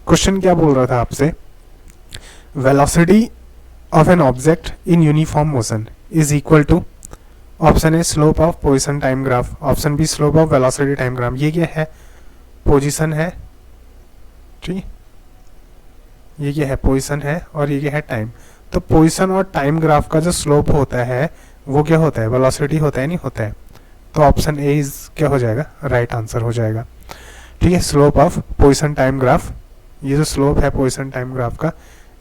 क्वेश्चन क्या बोल रहा था आपसे, velocity of an object in uniform motion is equal to, option A slope of position time graph, option B slope of velocity time graph. ये क्या है, पोजीशन है। ठीक, ये क्या है, पोजीशन है, और ये क्या है, टाइम। तो पोजीशन और टाइम ग्राफ का जो स्लोप होता है वो क्या होता है, वेलोसिटी होता है, नहीं होता है। तो ऑप्शन ए इज क्या हो जाएगा, राइट आंसर हो जाएगा। ठीक है, slope of position time graph, ये जो स्लोप है पोजीशन टाइम ग्राफ का,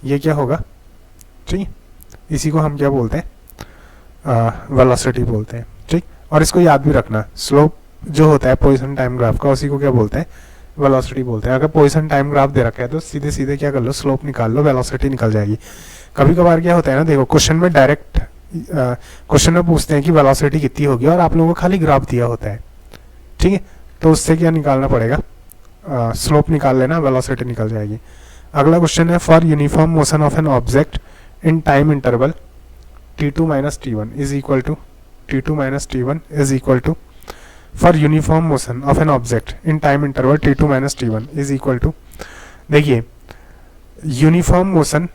ये क्या होगा। ठीक, इसी को हम क्या बोलते हैं, वेलोसिटी बोलते हैं। ठीक, और इसको याद भी रखना, स्लोप जो होता है पोजीशन टाइम ग्राफ का, उसी को क्या बोलते हैं, वेलोसिटी बोलते हैं। अगर पोजीशन टाइम ग्राफ दे रखा है तो सीधे सीधे क्या कर लो, स्लोप निकाल लो, वेलोसिटी निकल जाएगी। कभी कभार क्या होता है ना, देखो क्वेश्चन में डायरेक्ट क्वेश्चन में पूछते हैं कि वेलोसिटी कितनी होगी, और आप लोगों को खाली ग्राफ दिया होता है। ठीक है, तो उससे क्या निकालना पड़ेगा, स्लोप निकाल लेना, वेलोसिटी निकल जाएगी। अगला क्वेश्चन है, for uniform motion of an object in time interval t2 minus t1 is equal to, t2 minus t1 is equal to, for uniform motion of an object in time interval t2 minus t1 is equal to, देखिए uniform motion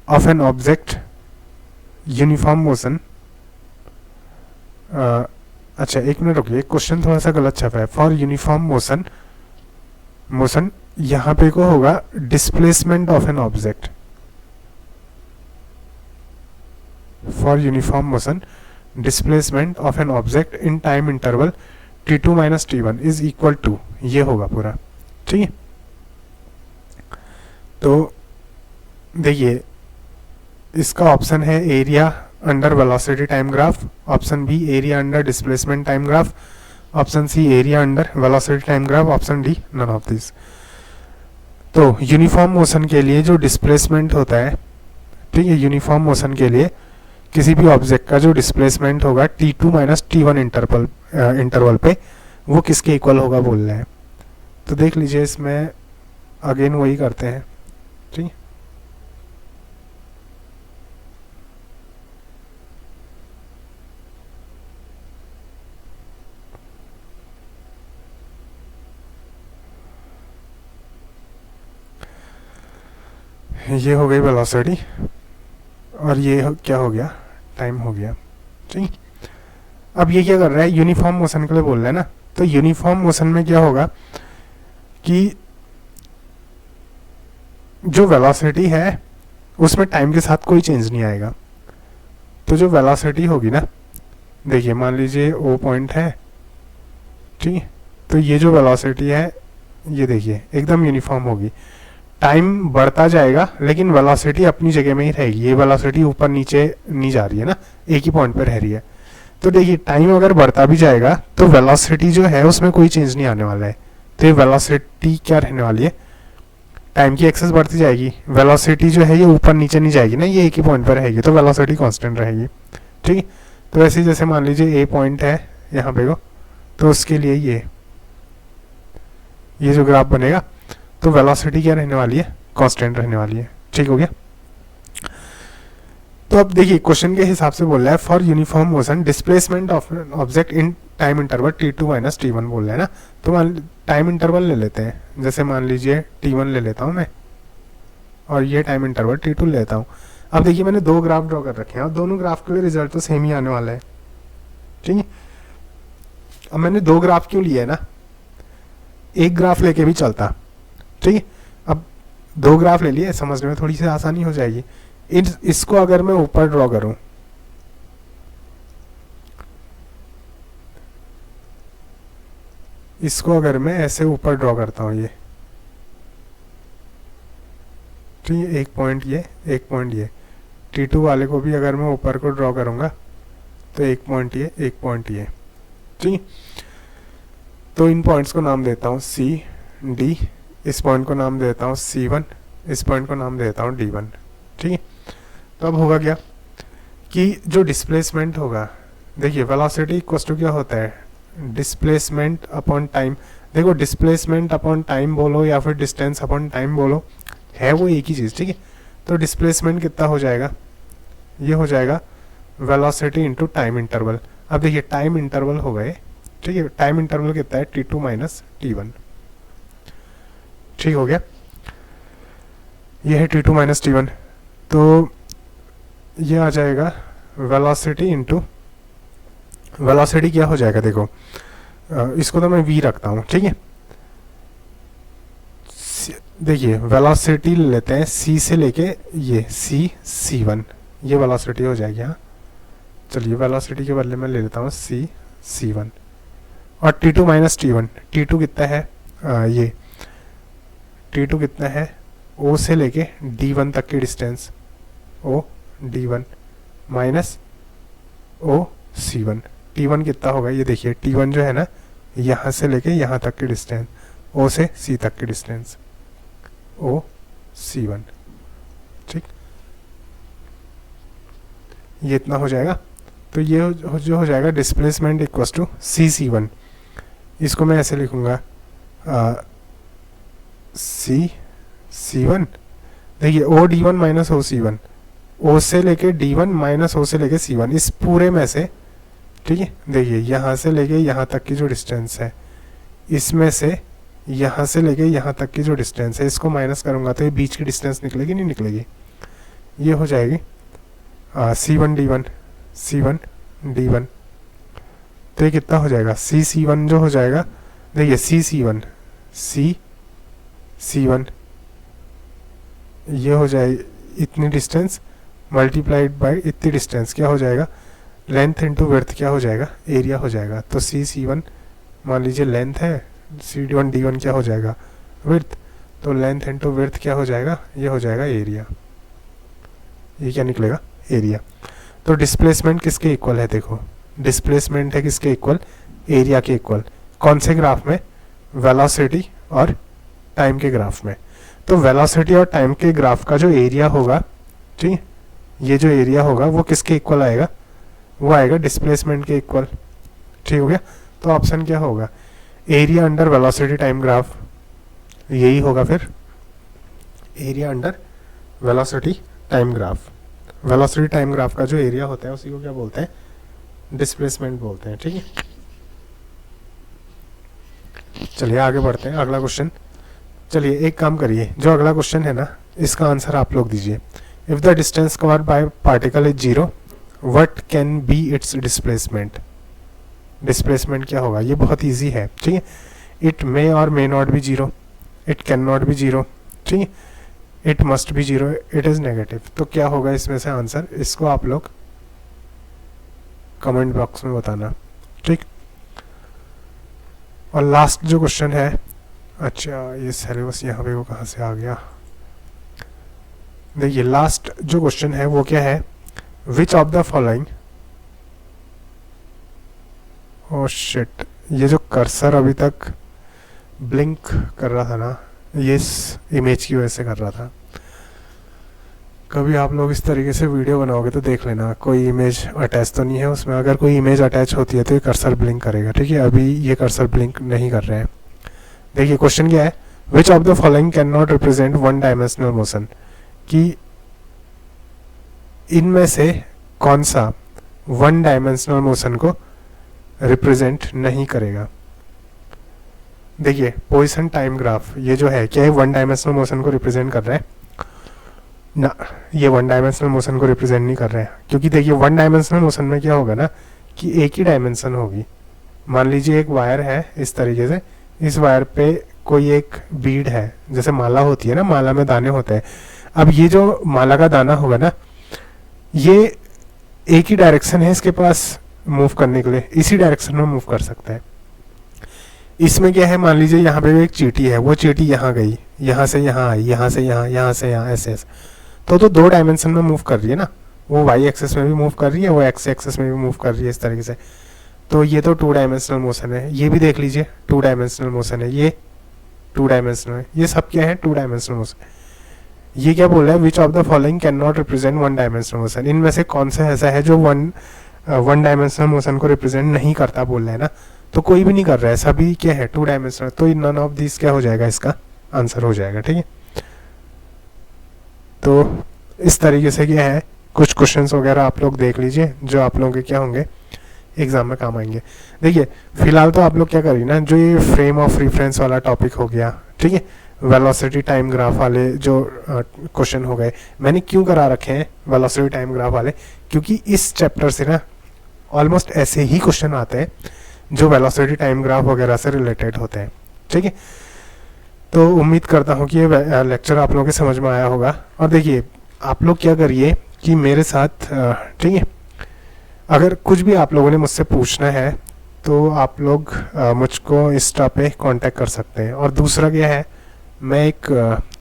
of an object, uniform motion, अच्छा एक minute रुकिए, question थोड़ा सा गलत छपा है। For uniform motion, motion यहाँ पे को होगा displacement of an object, for uniform motion displacement of an object in time interval t2 minus t1 is equal to, ये होगा पूरा, ठीक है। तो देखिए इसका ऑप्शन है area under velocity time graph, option B area under displacement time graph, option C area under velocity time graph, option D none of this. तो यूनिफॉर्म मोशन के लिए जो डिस्प्लेसमेंट होता है, ठीक है, यूनिफॉर्म मोशन के लिए किसी भी ऑब्जेक्ट का जो डिस्प्लेसमेंट होगा t2 माइनस t1 इंटरवल पे, वो किसके इक्वल होगा बोल रहे हैं। तो देख लीजिए इसमें अगेन वही करते हैं, ठीक है। ये हो गई वेलोसिटी और ये क्या हो गया, टाइम हो गया, ठीक। अब ये क्या कर रहा है, यूनिफॉर्म मोशन के लिए बोल रहा है ना। तो यूनिफॉर्म मोशन में क्या होगा कि जो वेलोसिटी है उसमें टाइम के साथ कोई चेंज नहीं आएगा। तो जो वेलोसिटी होगी ना, देखिए मान लीजिए ओ पॉइंट है, ठीक है, तो ये जो वेलोसिटी है ये देखिए एकदम यूनिफॉर्म होगी, टाइम बढ़ता जाएगा लेकिन वेलोसिटी अपनी जगह में ही रहेगी। ये वेलोसिटी ऊपर नीचे नहीं जा रही है ना, एक ही पॉइंट पर रह रही है। तो देखिए टाइम अगर बढ़ता भी जाएगा तो वेलोसिटी जो है उसमें कोई चेंज नहीं आने वाला है। तो ये वेलोसिटी क्या रहने वाली है, टाइम की एक्सेस बढ़ती जाएगी, वेलोसिटी जो है ये ऊपर नीचे नहीं जाएगी ना, ये एक ही पॉइंट पर रहेगी, तो वेलोसिटी कांस्टेंट रहेगी, ठीक है। तो ऐसे जैसे मान लीजिए ए पॉइंट है यहाँ पे को, तो उसके लिए ये जो ग्राफ बनेगा तो वेलोसिटी क्या रहने वाली है, कांस्टेंट रहने वाली है, ठीक हो गया। तो अब देखिए क्वेश्चन के हिसाब से बोल रहा है for uniform motion displacement of object in time interval t2 minus t1 बोल रहा है ना। तो मान टाइम इंटरवल ले लेते हैं, जैसे मान लीजिए t1 ले लेता हूँ मैं और ये टाइम इंटरवल t2 ले लेता हूँ। अब देखिए मैंने दो ग्राफ ड्रॉ कर रखे हैं और दोनों ग्राफ के लिए रिजल्ट तो सेम ही आने वाला है, ठीक है। अब मैंने दो ग्राफ क्यों लिया है ना, एक ग्राफ लेके भी चलता, ठीक है। अब दो ग्राफ ले लिए, समझने में थोड़ी सी आसानी हो जाएगी। इसको अगर मैं ऊपर ड्रॉ करूं, इसको अगर मैं ऐसे ऊपर ड्रॉ करता हूं, ये ठीक है, एक पॉइंट ये, एक पॉइंट ये, t2 वाले को भी अगर मैं ऊपर को ड्रॉ करूंगा तो एक पॉइंट ये, एक पॉइंट ये, ठीक है। तो इन पॉइंट्स को नाम देता हूं C D, इस पॉइंट को नाम देता हूँ C1, इस पॉइंट को नाम देता हूँ D1, ठीक है। तो अब होगा क्या कि जो डिस्प्लेसमेंट होगा, देखिए वेलोसिटी इक्वल्स टू क्या होता है, डिस्प्लेसमेंट अपॉन टाइम। देखो डिस्प्लेसमेंट अपॉन टाइम बोलो या फिर डिस्टेंस अपॉन टाइम बोलो, है वो एक ही चीज़, ठीक है। तो डिस्प्लेसमेंट कितना हो जाएगा, ये हो जाएगा वेलोसिटी इंटू टाइम इंटरवल। अब देखिए टाइम इंटरवल हो गए, ठीक है, टाइम इंटरवल कितना है t2 माइनस t1, ठीक हो गया। ये है t2 माइनस t1, तो ये आ जाएगा वेलोसिटी इंटू, वेलोसिटी क्या हो जाएगा, देखो इसको तो मैं v रखता हूँ, ठीक है। देखिए वेलोसिटी लेते हैं c से लेके ये c1, ये वेलोसिटी हो जाएगी। हाँ चलिए वेलोसिटी के बदले में ले लेता हूँ c1 और t2 माइनस t1, t2 कितना है, ये t2 कितना है, O से लेके D1 तक की distance, O D1 minus O C1, T1 कितना होगा, ये देखिए T1 जो है ना, यहाँ से लेके यहाँ तक की डिस्टेंस, O से C तक की डिस्टेंस, O C1, ठीक, ये इतना हो जाएगा। तो ये जो हो जाएगा डिस्प्लेसमेंट इक्वल्स टू C1, इसको मैं ऐसे लिखूंगा C1, देखिए O D1 minus O C1, O से लेके D1 माइनस O से लेके C1, इस पूरे में से ठीक है। देखिए यहाँ से लेके यहाँ तक की जो डिस्टेंस है, इसमें से यहाँ से लेके यहाँ तक की जो डिस्टेंस है, इसको माइनस करूँगा तो ये बीच की डिस्टेंस निकलेगी, नहीं निकलेगी, ये हो जाएगी C1D1 C1D1। तो ये कितना हो जाएगा, C1 जो हो जाएगा, देखिए C1 ये हो जाए इतनी डिस्टेंस मल्टीप्लाइड बाय इतनी डिस्टेंस, क्या हो जाएगा, लेंथ इंटू विड्थ क्या हो जाएगा, एरिया हो जाएगा। तो C1 मान लीजिए लेंथ है, C1D1 क्या हो जाएगा, विड्थ, तो लेंथ इंटू विड्थ क्या हो जाएगा, ये हो जाएगा एरिया। ये क्या निकलेगा, एरिया। तो डिस्प्लेसमेंट किसके इक्वल है, देखो डिस्प्लेसमेंट है किसके इक्वल, एरिया के इक्वल। कौन से ग्राफ में, वेलोसिटी और टाइम के ग्राफ में। तो वेलोसिटी और टाइम के ग्राफ का जो एरिया होगा, ठीक है, ये जो एरिया होगा वो किसके इक्वल आएगा, वो आएगा डिस्प्लेसमेंट के इक्वल। ठीक हो गया। तो ऑप्शन क्या होगा, area under velocity time graph, यही होगा फिर area under velocity time graph. Velocity time graph का जो एरिया होता है उसी को क्या बोलते हैं, डिस्प्लेसमेंट बोलते हैं। ठीक है, चलिए आगे बढ़ते हैं, अगला क्वेश्चन। चलिए एक काम करिए, जो अगला क्वेश्चन है ना, इसका आंसर आप लोग दीजिए। If the distance covered by particle is 0, what can be it's displacement. Displacement क्या होगा, ये बहुत इजी है। ठीक है, इट मे और may not be 0, it can not B 0, ठीक है, it must be 0, it is negative. तो क्या होगा इसमें से आंसर, इसको आप लोग कमेंट बॉक्स में बताना। ठीक, और लास्ट जो क्वेश्चन है, अच्छा ये सिलेबस यहाँ पे वो कहाँ से आ गया, देखिए लास्ट जो क्वेश्चन है वो क्या है, which of the following, oh shit, ये जो कर्सर अभी तक ब्लिंक कर रहा था ना, ये इस इमेज की वजह से कर रहा था। कभी आप लोग इस तरीके से वीडियो बनाओगे तो देख लेना कोई इमेज अटैच तो नहीं है उसमें। अगर कोई इमेज अटैच होती है तो ये कर्सर ब्लिंक करेगा। ठीक है, अभी ये कर्सर ब्लिंक नहीं कर रहे हैं। देखिए क्वेश्चन क्या है, which of the following can not represent one dimensional motion, कि इनमें से कौन सा वन डायमेंशनल मोशन को रिप्रेजेंट नहीं करेगा। देखिए पोजीशन टाइम ग्राफ ये जो है, क्या है वन डायमेंशनल मोशन को रिप्रेजेंट कर रहा है ना, ये वन डायमेंशनल मोशन को रिप्रेजेंट नहीं कर रहे हैं। क्योंकि देखिए वन डायमेंशनल मोशन में क्या होगा ना, कि एक ही डायमेंशन होगी। मान लीजिए एक वायर है इस तरीके से, इस वायर पे कोई एक बीड है, जैसे माला होती है ना, माला में दाने होते हैं। अब ये जो माला का दाना होगा ना, ये एक ही डायरेक्शन है इसके पास मूव करने के लिए, इसी डायरेक्शन में मूव कर सकता है। इसमें क्या है, मान लीजिए यहाँ पे एक चींटी है, वो चींटी यहाँ गई, यहाँ से यहाँ आई, यहाँ से यहाँ, यहाँ से यहाँ, ऐसे ऐसे, तो दो डायमेंशन में मूव कर रही है ना, वो वाई एक्सेस में भी मूव कर रही है, वो एक्स एक्सेस में भी मूव कर रही है इस तरीके से। तो ये तो टू डायमेंशनल मोशन है। ये भी देख लीजिए टू डायमेंशनल मोशन है, ये टू डायमेंशनल है, ये सब क्या है, टू डायमेंशनल मोशन। ये क्या बोल रहा है, which of the following can not represent one dimensional motion, इनमें से कौन सा ऐसा है जो वन डायमेंशनल मोशन को रिप्रेजेंट नहीं करता, बोल रहा है ना। तो कोई भी नहीं कर रहा है, सभी क्या है, टू डायमेंशनल। तो नन ऑफ दिस क्या हो जाएगा, इसका आंसर हो जाएगा। ठीक है, तो इस तरीके से क्या है, कुछ क्वेश्चंस वगैरह आप लोग देख लीजिए जो आप लोगों के क्या होंगे, एग्जाम में काम आएंगे। देखिए फिलहाल तो आप लोग क्या करिए ना, जो ये फ्रेम ऑफ रेफरेंस वाला टॉपिक हो गया, ठीक है, वेलोसिटी टाइम ग्राफ वाले जो क्वेश्चन हो गए, मैंने क्यों करा रखे हैं वेलोसिटी टाइम ग्राफ वाले, क्योंकि इस चैप्टर से ना ऑलमोस्ट ऐसे ही क्वेश्चन आते हैं जो वेलोसिटी टाइम ग्राफ वगैरह से रिलेटेड होते हैं। ठीक है, तो उम्मीद करता हूँ कि ये लेक्चर आप लोगों के समझ में आया होगा। और देखिए आप लोग क्या करिए कि मेरे साथ, ठीक है, अगर कुछ भी आप लोगों ने मुझसे पूछना है तो आप लोग मुझको इंस्टा पे कांटेक्ट कर सकते हैं। और दूसरा क्या है, मैं एक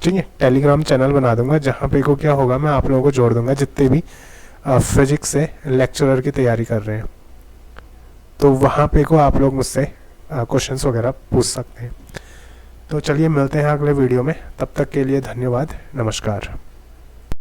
ठीक है टेलीग्राम चैनल बना दूंगा, जहाँ पे को क्या होगा, मैं आप लोगों को जोड़ दूंगा जितने भी फिजिक्स से लेक्चरर की तैयारी कर रहे हैं। तो वहाँ पे को आप लोग मुझसे क्वेश्चंस वगैरह पूछ सकते हैं। तो चलिए मिलते हैं अगले वीडियो में, तब तक के लिए धन्यवाद, नमस्कार।